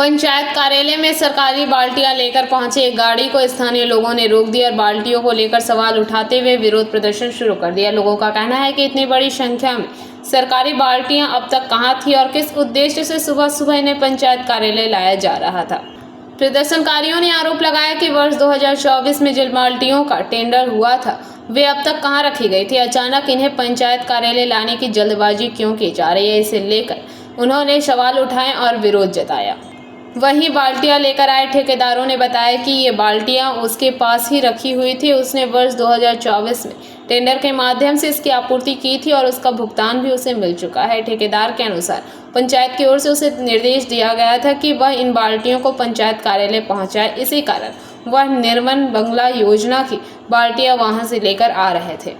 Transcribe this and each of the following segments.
पंचायत कार्यालय में सरकारी बाल्टियां लेकर पहुंचे एक गाड़ी को स्थानीय लोगों ने रोक दिया और बाल्टियों को लेकर सवाल उठाते हुए विरोध प्रदर्शन शुरू कर दिया। लोगों का कहना है कि इतनी बड़ी संख्या में सरकारी बाल्टियां अब तक कहां थी और किस उद्देश्य से सुबह सुबह इन्हें पंचायत कार्यालय लाया जा रहा था। प्रदर्शनकारियों ने आरोप लगाया कि वर्ष 2024 में जिन बाल्टियों का टेंडर हुआ था वे अब तक कहां रखी गई थी। अचानक इन्हें पंचायत कार्यालय लाने की जल्दबाजी क्यों की जा रही है, इसे लेकर उन्होंने सवाल उठाए और विरोध जताया। वहीं बाल्टियां लेकर आए ठेकेदारों ने बताया कि ये बाल्टियां उसके पास ही रखी हुई थी। उसने वर्ष 2024 में टेंडर के माध्यम से इसकी आपूर्ति की थी और उसका भुगतान भी उसे मिल चुका है। ठेकेदार के अनुसार पंचायत की ओर से उसे निर्देश दिया गया था कि वह इन बाल्टियों को पंचायत कार्यालय पहुंचाए। इसी कारण वह निर्मल बंगला योजना की बाल्टियां वहां से लेकर आ रहे थे।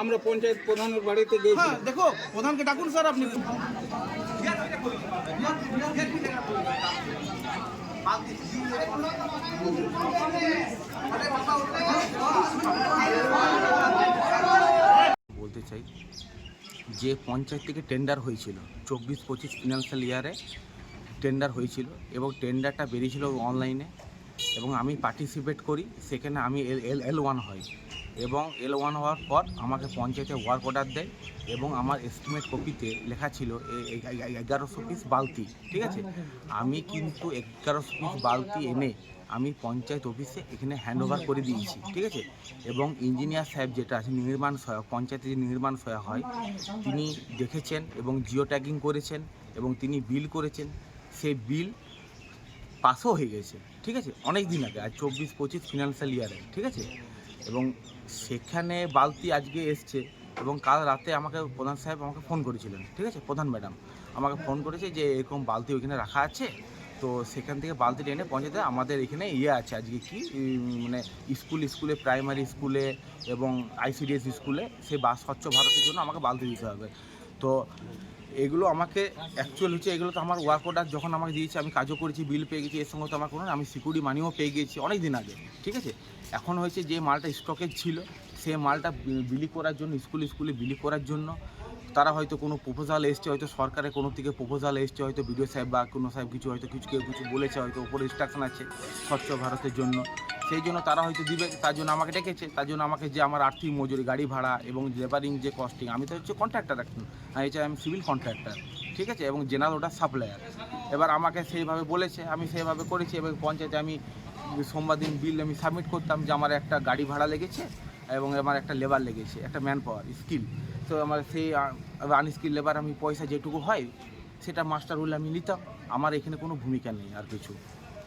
আমরা পঞ্চায়েত প্রধানের বাড়িতে গেছি। দেখো প্রধানকে ডাকুন স্যার আপনি। বলতে চাই যে পঞ্চায়েত থেকে টেন্ডার হয়েছিল 24-25 ফিনান্সিয়াল ইয়ারে টেন্ডার হয়েছিল এবং টেন্ডারটা বেরিয়েছিল অনলাইনে এবং আমি পার্টিসিপেট করি। সেখানে আমি L1 হই এবং L1 হওয়ার পর আমাকে পঞ্চায়েতে ওয়ার্ক অর্ডার দেয় এবং আমার এস্টিমেট কপিতে লেখা ছিল 1100 পিস বালতি। ঠিক আছে, আমি কিন্তু 1100 পিস বালতি এনে আমি পঞ্চায়েত অফিসে এখানে হ্যান্ড ওভার করে দিয়েছি। ঠিক আছে, এবং ইঞ্জিনিয়ার সাহেব যেটা আছে নির্মাণ সহায়ক, পঞ্চায়েতে যে নির্মাণ সহায়ক হয় তিনি দেখেছেন এবং জিও ট্যাগিং করেছেন এবং তিনি বিল করেছেন। সেই বিল পাসও হয়ে গেছে। ঠিক আছে, অনেক দিন আগে, আজ 24-25 ফিনান্সিয়াল ইয়ারে। ঠিক আছে, এবং সেখানে বালতি আজকে এসছে এবং কাল রাতে আমাকে প্রধান সাহেব আমাকে ফোন করেছিলেন। ঠিক আছে, প্রধান ম্যাডাম আমাকে ফোন করেছে যে এরকম বালতি ওইখানে রাখা আছে, তো সেখান থেকে বালতি টেনে পঞ্চায়েতে আমাদের এখানে আছে আজকে কি মানে স্কুলে প্রাইমারি স্কুলে এবং ICDS স্কুলে সেই স্বচ্ছ ভারতের জন্য আমাকে বালতি দিতে হবে। তো এগুলো আমাকে অ্যাকচুয়াল হচ্ছে এগুলো তো আমার ওয়ার্ক অর্ডার যখন আমাকে দিয়েছে আমি কাজও করেছি, বিল পেয়ে গেছি, এর সঙ্গে তো আমার কোনো আমি সিকিউরিটি মানিও পেয়ে গিয়েছি অনেক দিন আগে। ঠিক আছে, এখন হয়েছে যে মালটা স্টকে ছিল সেই মালটা বিলি করার জন্য স্কুলে বিলি করার জন্য তারা হয়তো কোনো প্রপোজাল এসছে, হয়তো সরকারের কোনো থেকে প্রপোজাল এসছে, হয়তো বিডিও সাহেব বা কোনো সাহেব কিছু হয়তো কেউ কিছু বলেছে, হয়তো উপরে ইনস্ট্রাকশন আছে স্বচ্ছ ভারতের জন্য, সেই জন্য তারা হয়তো দিবে, তার জন্য আমাকে ডেকেছে। তার জন্য আমাকে যে আমার আর্থিক মজুরি, গাড়ি ভাড়া এবং লেবারিং যে কস্টিং, আমি তো হচ্ছে কন্ট্রাক্টর, এখন আমি সিভিল কন্ট্রাক্টর। ঠিক আছে, এবং জেনারেল ওটা সাপ্লায়ার। এবার আমাকে সেইভাবে বলেছে, আমি সেইভাবে করেছি এবং পঞ্চায়েতে আমি সোমবার দিন বিল আমি সাবমিট করতাম যে আমার একটা গাড়ি ভাড়া লেগেছে এবং আমার একটা লেবার লেগেছে, একটা ম্যান পাওয়ার স্কিল। তো আমার সেই আনস্কিল লেবার আমি পয়সা যেটুকু হয় সেটা মাস্টার রুল আমি নিতাম। আমার এখানে কোনো ভূমিকা নেই আর কিছু।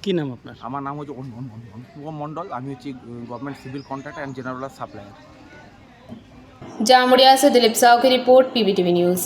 কি নাম আপনার? আমার নাম হচ্ছে মন্ডল, আমি হচ্ছি government civil contractor and general supplier. Jamuria से दिलीप साहू की रिपोर्ट, PBTV न्यूज़।